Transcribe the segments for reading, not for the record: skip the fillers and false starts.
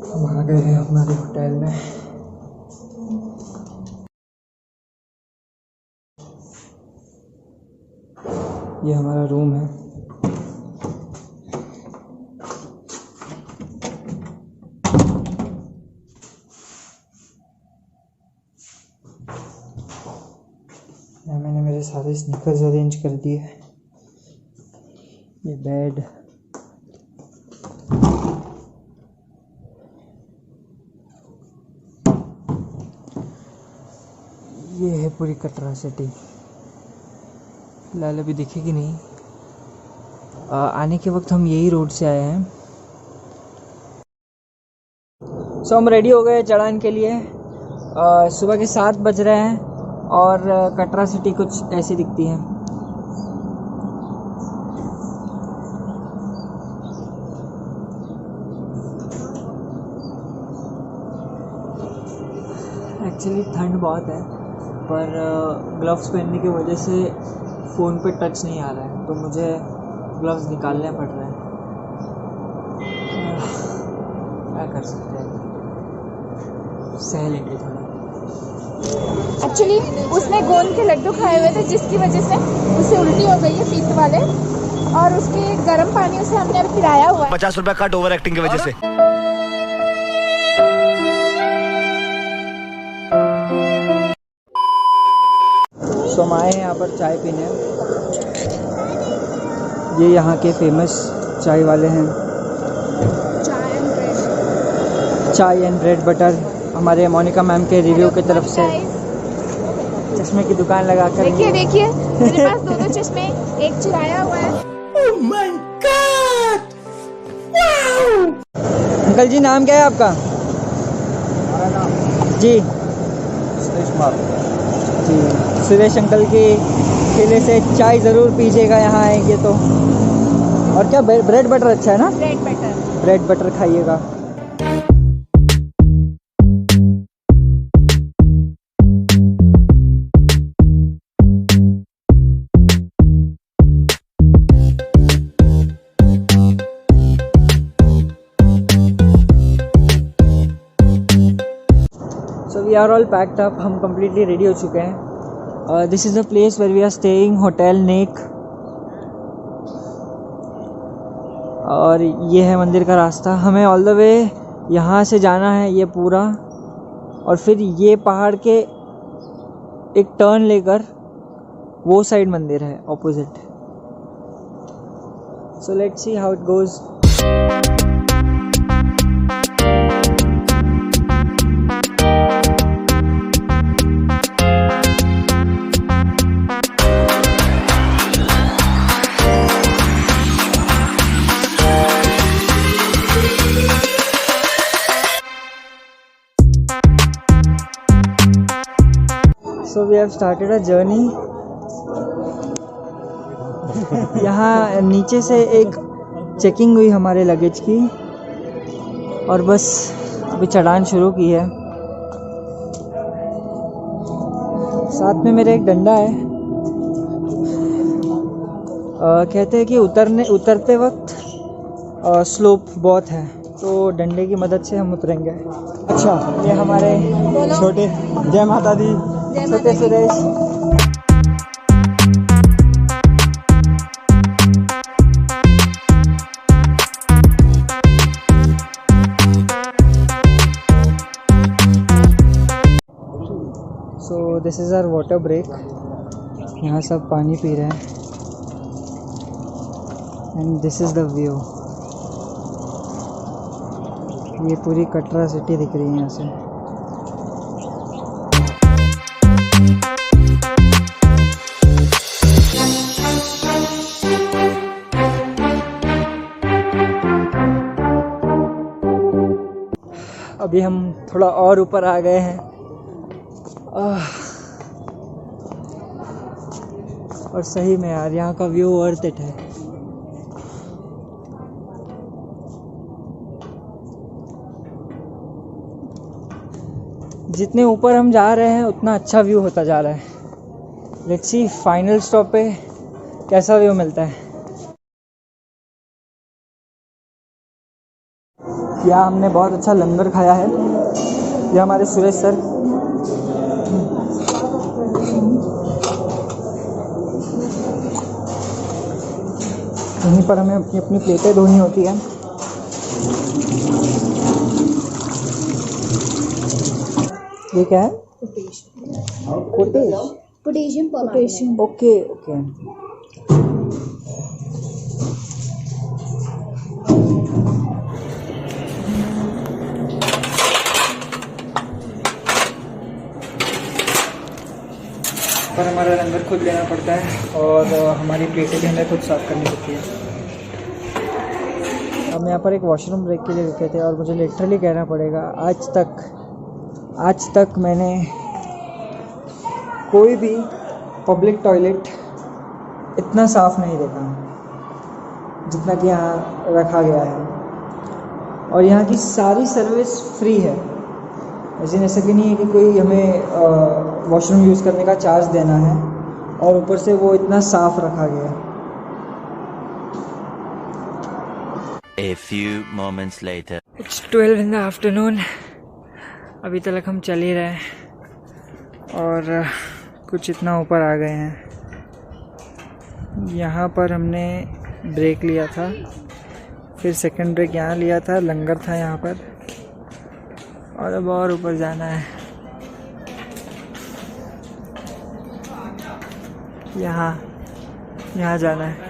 हम आ गए हैं हमारे होटल में। ये हमारा रूम है। मैंने मेरे सारे स्नीकर्स अरेंज कर दिए। ये बेड, ये है पूरी कटरा सिटी। फिलहाल अभी दिखेगी नहीं। आने के वक्त हम यही रोड से आए हैं। सो हम रेडी हो गए चढ़ान के लिए। सुबह के 7 बज रहे हैं और कटरा सिटी कुछ ऐसी दिखती है। एक्चुअली ठंड बहुत है, पर ग्लव्स पहनने की वजह से फ़ोन पे टच नहीं आ रहा है, तो मुझे ग्लव्स निकालने पड़ रहे हैं। क्या कर सकते हैं, सह लेंगे थोड़ा। एक्चुअली उसने गोंद के लड्डू खाए हुए थे, जिसकी वजह से उसे उल्टी हो गई है पीत वाले, और उसके गर्म पानी उसे हमने अभी पिलाया हुआ है। 50 रुपया कट ओवर एक्टिंग की वजह से। तो हम आए हैं यहाँ पर चाय पीने। ये यहाँ के फेमस चाय वाले हैं। चाय एंड ब्रेड बटर हमारे मोनिका मैम के रिव्यू की तरफ से चश्मे की दुकान लगा कर। देखिए देखिए मेरे पास 2 चश्मे, एक चुराया हुआ है। Oh my God! Wow! Uncle ji, नाम क्या है आपका? हमारा नाम जी सुरेश कुमार। जी, सुरेश अंकल की ठेले से चाय ज़रूर पीजिएगा यहाँ आएंगे तो। और क्या ब्रेड बटर अच्छा है ना? ब्रेड बटर खाइएगा। So we are all packed up. हम completely ready हो चुके हैं। This is the place where we are staying, hotel नेक। और ये है मंदिर का रास्ता। हमें ऑल द वे यहाँ से जाना है ये पूरा, और फिर ये पहाड़ के एक टर्न लेकर वो साइड मंदिर है opposite. So let's see how it goes. So we have started a journey. यहाँ नीचे से एक चेकिंग हुई हमारे लगेज की, और बस अभी चढ़ान शुरू की है। साथ में मेरे एक डंडा है। कहते हैं कि उतरते वक्त स्लोप बहुत है, तो डंडे की मदद से हम उतरेंगे। अच्छा, ये हमारे छोटे, जय माता दी, छोटे Suresh. So this is our water break. यहाँ सब पानी पी रहे हैं। And this is the view. ये पूरी कटरा सिटी दिख रही है यहाँ से। अभी हम थोड़ा और ऊपर आ गए हैं। और सही में यार, यहाँ का व्यू वर्थ इट है। जितने ऊपर हम जा रहे हैं उतना अच्छा व्यू होता जा रहा है। लेट्स सी फाइनल स्टॉप पे कैसा व्यू मिलता है। यहाँ हमने बहुत अच्छा लंगर खाया है। ये हमारे सुरेश सर। यहीं पर हमें अपनी अपनी प्लेटें धोनी होती है। ये क्या है? पोटेशियम। Okay okay. पर हमारा लंगर खुद लेना पड़ता है और हमारी प्लेटें भी हमें खुद साफ़ करनी होती है। हम यहाँ पर एक वॉशरूम ब्रेक के लिए रुके थे और मुझे लिटरली कहना पड़ेगा, आज तक मैंने कोई भी पब्लिक टॉयलेट इतना साफ़ नहीं देखा जितना कि यहाँ रखा गया है। और यहाँ की सारी सर्विस फ्री है। ऐसा कि नहीं है कि कोई हमें वॉशरूम यूज़ करने का चार्ज देना है, और ऊपर से वो इतना साफ़ रखा गया है। A few moments later. It's 12 in the afternoon. अभी तक हम चल ही रहे हैं और कुछ इतना ऊपर आ गए हैं। यहाँ पर हमने ब्रेक लिया था, फिर सेकंड ब्रेक यहाँ लिया था, लंगर था यहाँ पर, और अब और ऊपर जाना है। यहाँ जाना है।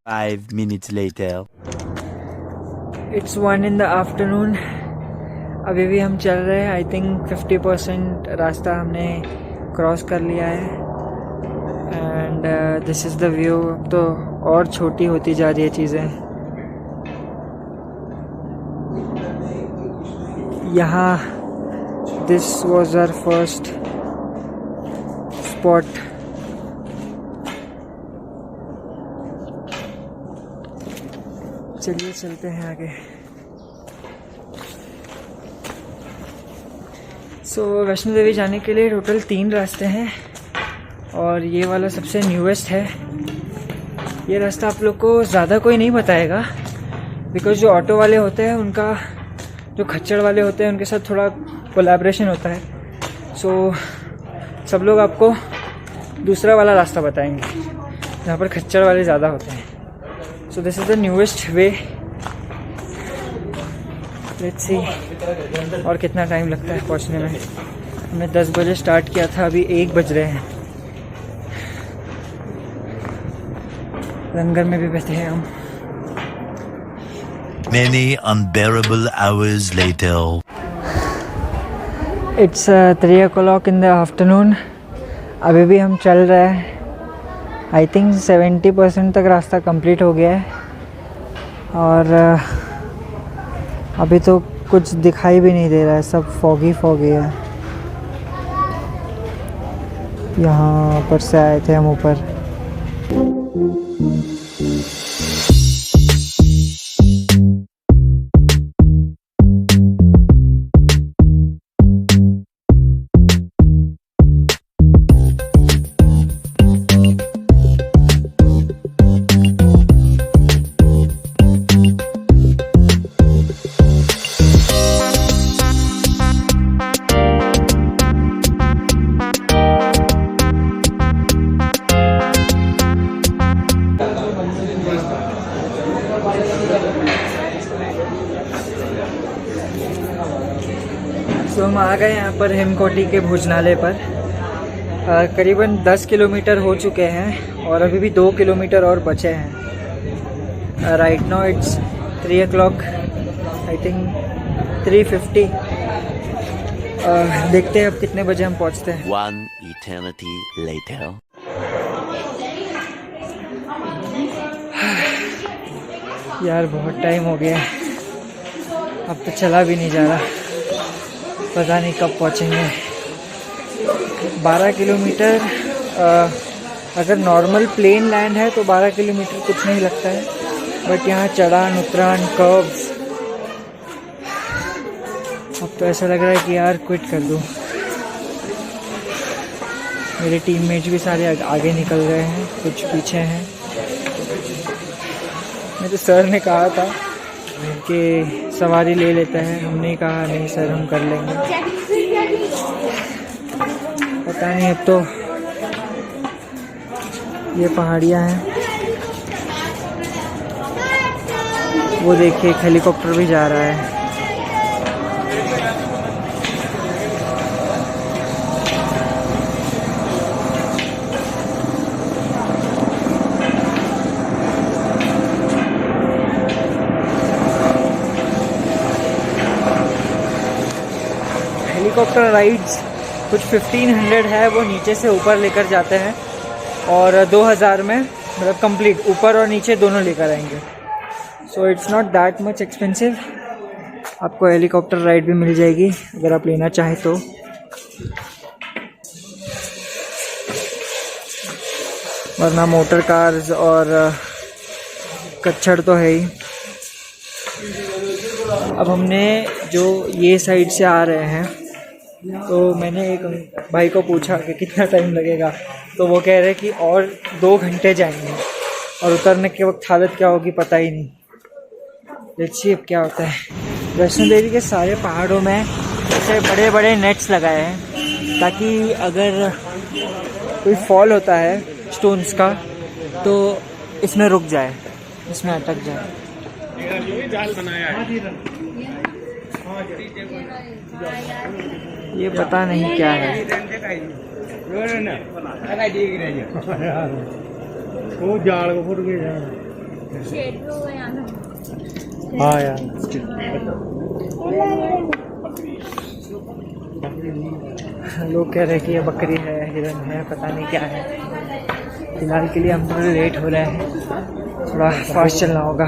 Five minutes later. It's 1 in the afternoon. अभी भी हम चल रहे हैं। आई थिंक 50% रास्ता हमने क्रॉस कर लिया है। And this is the view. अब तो और छोटी होती जा रही है चीज़ें। यहाँ this was our first spot. चलिए चलते हैं आगे। वैष्णो देवी जाने के लिए टोटल 3 रास्ते हैं और ये वाला सबसे न्यूएस्ट है। ये रास्ता आप लोग को ज़्यादा कोई नहीं बताएगा, बिकॉज जो ऑटो वाले होते हैं उनका, जो खच्चर वाले होते हैं उनके साथ थोड़ा कोलैबोरेशन होता है। सब लोग आपको दूसरा वाला रास्ता बताएंगे जहाँ पर खच्चर वाले ज़्यादा होते हैं। So this is the newest way. Let's see और कितना टाइम लगता है पहुंचने में। हमने 10 बजे स्टार्ट किया था, अभी 1 बज रहे हैं। लंगर में भी बैठे हैं हम। Many unbearable hours later. It's 3 o'clock in the afternoon. अभी भी हम चल रहे हैं। आई थिंक 70% तक रास्ता कंप्लीट हो गया है और अभी तो कुछ दिखाई भी नहीं दे रहा है, सब फॉगी है। यहाँ पर से आए थे हम ऊपर। तो हम आ गए यहाँ पर हेमकोटी के भोजनालय पर। करीबन 10 किलोमीटर हो चुके हैं और अभी भी 2 किलोमीटर और बचे हैं। Right now it's 3 o'clock, I think 3:50। देखते हैं अब कितने बजे हम पहुँचते हैं। 1 eternity later. यार बहुत टाइम हो गया, अब तो चला भी नहीं जा रहा, पता नहीं कब पहुँचेंगे। 12 किलोमीटर, अगर नॉर्मल प्लेन लैंड है तो 12 किलोमीटर कुछ नहीं लगता है, बट यहाँ चढ़ान उतरान कर्व्स, अब तो ऐसा लग रहा है कि यार क्विट कर दूँ। मेरे टीममेट्स भी सारे आगे निकल गए हैं, कुछ पीछे हैं। मेरे सर ने कहा था कि सवारी ले लेता है, हमने कहा नहीं सर हम कर लेंगे। पता नहीं, अब तो ये पहाड़ियाँ हैं। वो देखिए एक हेलीकॉप्टर भी जा रहा है। हेलीकॉप्टर राइड्स कुछ 1500 है, वो नीचे से ऊपर लेकर जाते हैं और 2000 में मतलब कंप्लीट ऊपर और नीचे दोनों लेकर आएंगे। So it's not that much expensive. आपको हेलीकॉप्टर राइड भी मिल जाएगी अगर आप लेना चाहें तो। वरना मोटर कार्स और कच्चड़ तो है ही। अब हमने जो ये साइड से आ रहे हैं तो मैंने एक भाई को पूछा कि कितना टाइम लगेगा, तो वो कह रहे कि और 2 घंटे जाएंगे और उतरने के वक्त हालत क्या होगी पता ही नहीं। देखिए अब क्या होता है। वैष्णो देवी के सारे पहाड़ों में ऐसे बड़े बड़े नेट्स लगाए हैं ताकि अगर कोई फॉल होता है स्टोन्स का तो इसमें रुक जाए, इसमें अटक जाए। ये पता नहीं क्या है। हाँ यार लोग कह रहे हैं कि ये बकरी है, हिरन है, पता नहीं क्या है। फिलहाल के लिए हम थोड़ा लेट हो रहे हैं, थोड़ा फास्ट चलना होगा।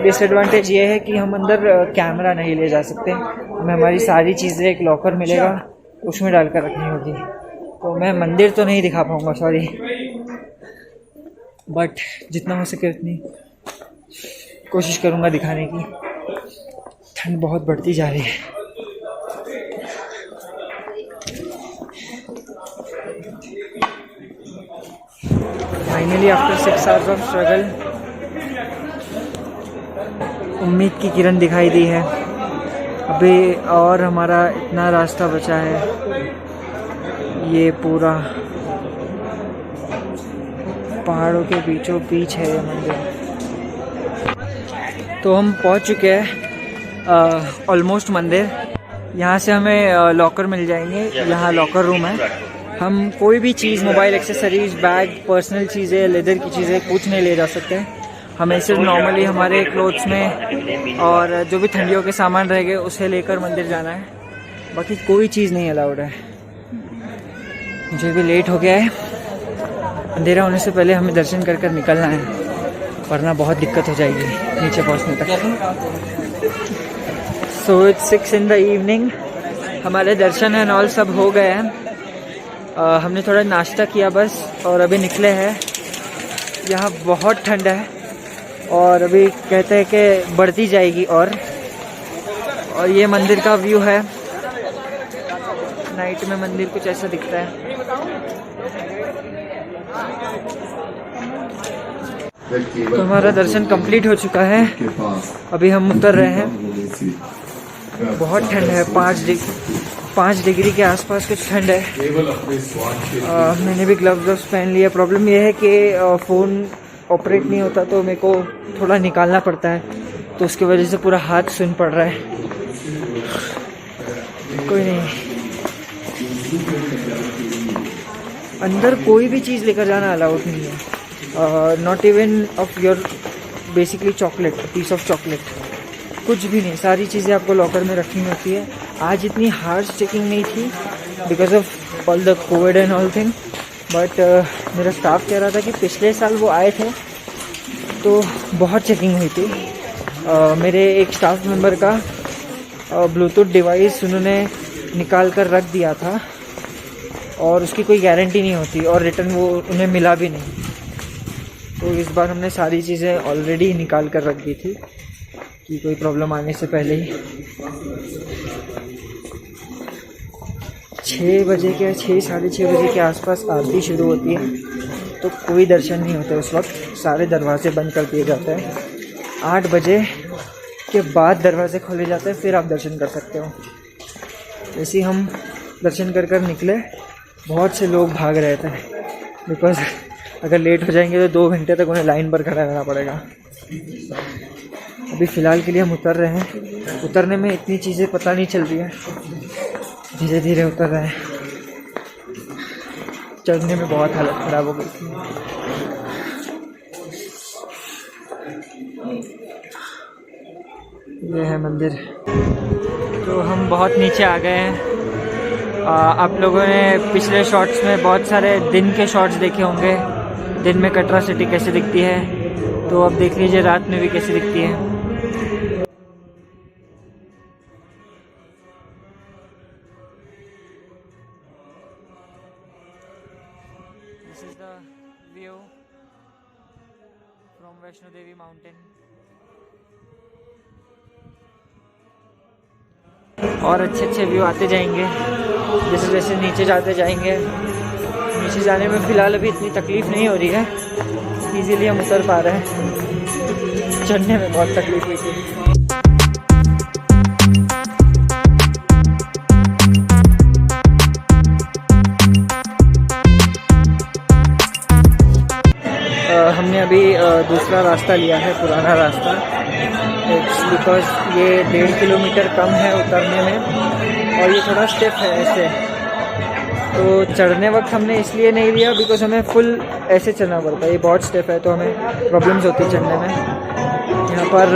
डिसएडवांटेज ये है कि हम अंदर कैमरा नहीं ले जा सकते। हमें हमारी सारी चीज़ें एक लॉकर मिलेगा, उसमें डालकर रखनी होगी। तो मैं मंदिर तो नहीं दिखा पाऊँगा, सॉरी, बट जितना हो सके उतनी कोशिश करूँगा दिखाने की। ठंड बहुत बढ़ती जा रही है। Finally after 6 hours of struggle उम्मीद की किरण दिखाई दी है। अभी और हमारा इतना रास्ता बचा है। ये पूरा पहाड़ों के बीचों बीच है ये मंदिर। तो हम पहुंच चुके हैं ऑलमोस्ट मंदिर। यहाँ से हमें लॉकर मिल जाएंगे। यहाँ लॉकर रूम है। हम कोई भी चीज़, मोबाइल एक्सेसरीज, बैग, पर्सनल चीज़ें, लेदर की चीज़ें कुछ नहीं ले जा सकते। हमें सिर्फ नॉर्मली हमारे क्लोथ्स में और जो भी ठंडियों के सामान रहेंगे उसे लेकर मंदिर जाना है। बाकी कोई चीज़ नहीं अलाउड है। मुझे भी लेट हो गया है। अंधेरा होने से पहले हमें दर्शन कर कर निकलना है, वरना बहुत दिक्कत हो जाएगी नीचे पहुंचने तक। So it's 6 in the evening। हमारे दर्शन एंड ऑल सब हो गए हैं। हमने थोड़ा नाश्ता किया बस और अभी निकले हैं। यहाँ बहुत ठंड है और अभी कहते हैं कि बढ़ती जाएगी। और ये मंदिर का व्यू है। नाइट में मंदिर कुछ ऐसा दिखता है। तो हमारा दर्शन कंप्लीट हो चुका है। अभी हम उतर रहे हैं। बहुत ठंड है, 5 डिग्री के आसपास कुछ ठंड है। मैंने भी ग्लव्स पहन लिया। प्रॉब्लम यह है कि फ़ोन ऑपरेट नहीं होता तो मेरे को थोड़ा निकालना पड़ता है, तो उसकी वजह से पूरा हाथ सुन पड़ रहा है। कोई नहीं, अंदर कोई भी चीज़ लेकर जाना अलाउड नहीं है। Not even of your basically chocolate, piece of chocolate, कुछ भी नहीं। सारी चीज़ें आपको लॉकर में रखनी होती है। आज इतनी हार्ड चेकिंग नहीं थी because of all the Covid and all thing, but मेरा स्टाफ कह रहा था कि पिछले साल वो आए थे तो बहुत चेकिंग हुई थी। मेरे एक स्टाफ मेंबर का ब्लूटूथ डिवाइस उन्होंने निकाल कर रख दिया था और उसकी कोई गारंटी नहीं होती और रिटर्न वो उन्हें मिला भी नहीं। तो इस बार हमने सारी चीज़ें ऑलरेडी निकाल कर रख दी थी। कि कोई प्रॉब्लम आने से पहले ही 6 बजे के 6 साढ़े 6 बजे के आसपास आरती शुरू होती है, तो कोई दर्शन नहीं होता उस वक्त, सारे दरवाजे बंद कर दिए जाते हैं। 8 बजे के बाद दरवाजे खोले जाते हैं, फिर आप दर्शन कर सकते हो। जैसे ही हम दर्शन कर कर निकले, बहुत से लोग भाग रहे थे, बिकॉज अगर लेट हो जाएंगे तो 2 घंटे तक उन्हें लाइन पर खड़ा रहना पड़ेगा। अभी फ़िलहाल के लिए हम उतर रहे हैं। उतरने में इतनी चीज़ें पता नहीं चल रही है, धीरे धीरे उतर रहे हैं। चढ़ने में बहुत हालत ख़राब हो गई थी। ये है मंदिर। तो हम बहुत नीचे आ गए हैं। आप लोगों ने पिछले शॉट्स में बहुत सारे दिन के शॉट्स देखे होंगे, दिन में कटरा सिटी कैसे दिखती है, तो अब देख लीजिए रात में भी कैसे दिखती है। This is the view from Vaishno Devi mountain. और अच्छे अच्छे व्यू आते जाएंगे जैसे जैसे नीचे जाते जाएंगे। नीचे जाने में फ़िलहाल अभी इतनी तकलीफ़ नहीं हो रही है, इजीली हम उतर पा रहे हैं। चढ़ने में बहुत तकलीफ हुई थी। हमने अभी दूसरा रास्ता लिया है, पुराना रास्ता। इट्स बिकॉज ये 1.5 किलोमीटर कम है उतरने में, और ये थोड़ा स्टेप है ऐसे। तो चढ़ने वक्त हमने इसलिए नहीं लिया बिकॉज हमें फुल ऐसे चढ़ना पड़ता है, ये बहुत स्टेप है, तो हमें प्रॉब्लम्स होती है चढ़ने में। यहाँ पर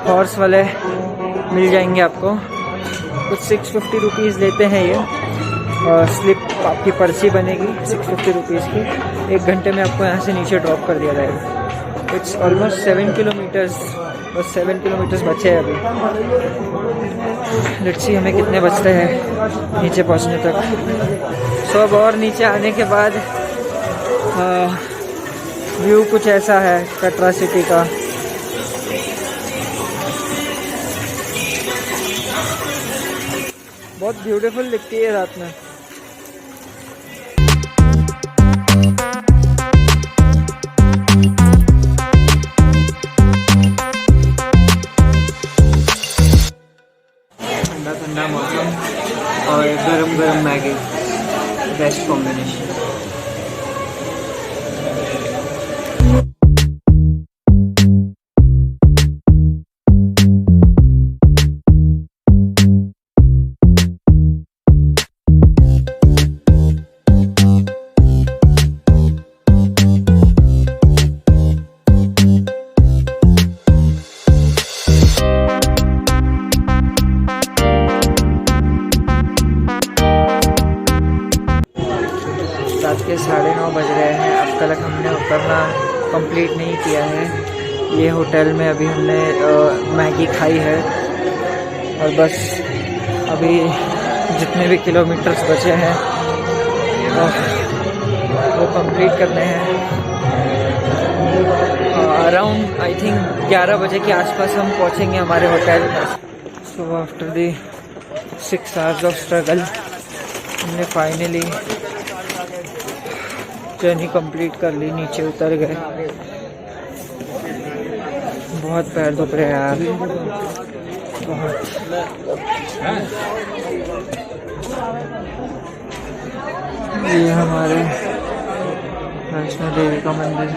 हॉर्स वाले मिल जाएंगे आपको, कुछ 650 रुपीज़ लेते हैं ये, और स्लिप आपकी पर्ची बनेगी 650 रुपीज़ की। 1 घंटे में आपको यहाँ से नीचे ड्रॉप कर दिया जाएगा। इट्स ऑलमोस्ट 7 किलोमीटर्स, बस 7 किलोमीटर्स बचे हैं अभी। लेट्स सी हमें कितने बचते हैं नीचे पहुँचने तक। सो अब और नीचे आने के बाद व्यू कुछ ऐसा है कटरा सिटी का। बहुत ब्यूटीफुल दिखती है रात में। ठंडा ठंडा मौसम और गरम गरम मैगी, बेस्ट कॉम्बिनेशन। रात के 9:30 बज रहे हैं। अब तक हमने उतरना कंप्लीट नहीं किया है। ये होटल में अभी हमने मैगी खाई है, और बस अभी जितने भी किलोमीटर्स बचे हैं वो कंप्लीट करने हैं। अराउंड आई थिंक 11 बजे के आसपास हम पहुंचेंगे हमारे hotel. So after the 6 hours of struggle हमने फाइनली जर्नी कंप्लीट कर ली, नीचे उतर गए। बहुत पैर दुख रहे हैं यार, बहुत। ये हमारे वैष्णो देवी का मंदिर।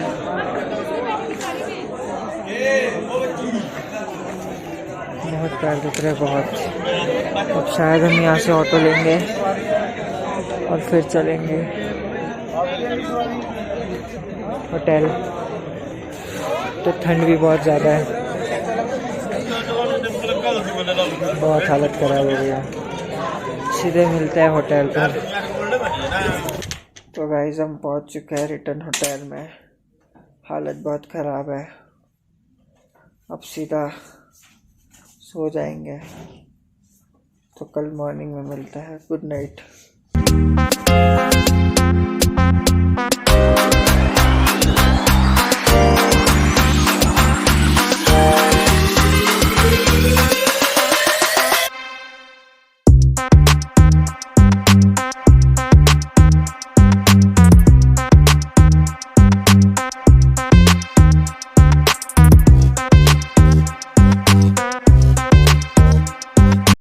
बहुत पैर दुख रहे, बहुत। अब शायद हम यहाँ से ऑटो लेंगे और फिर चलेंगे होटल। तो ठंड भी बहुत ज़्यादा है, बहुत हालत ख़राब हो गई है। सीधे मिलते हैं होटल पर। तो गाइस हम पहुंच चुके हैं रिटर्न होटल में। हालत बहुत ख़राब है, अब सीधा सो जाएंगे। तो कल मॉर्निंग में मिलता है। Good night.